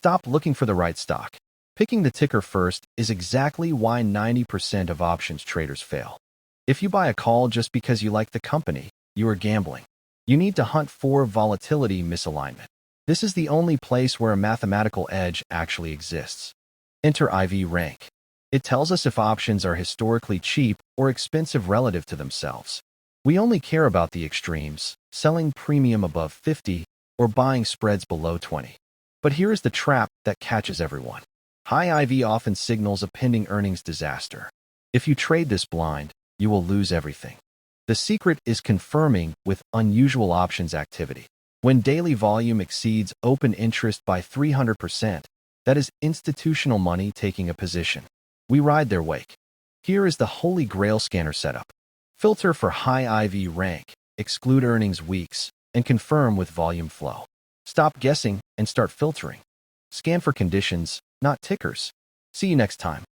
Stop looking for the right stock. Picking the ticker first is exactly why 90% of options traders fail. If you buy a call just because you like the company, you are gambling. You need to hunt for volatility misalignment. This is the only place where a mathematical edge actually exists. Enter IV rank. It tells us if options are historically cheap or expensive relative to themselves. We only care about the extremes, selling premium above 50 or buying spreads below 20. But here is the trap that catches everyone. High IV often signals a pending earnings disaster. If you trade this blind, you will lose everything. The secret is confirming with unusual options activity. When daily volume exceeds open interest by 300%, that is institutional money taking a position. We ride their wake. Here is the Holy Grail scanner setup. Filter for high IV rank, exclude earnings weeks, and confirm with volume flow. Stop guessing and start filtering. Scan for conditions, not tickers. See you next time.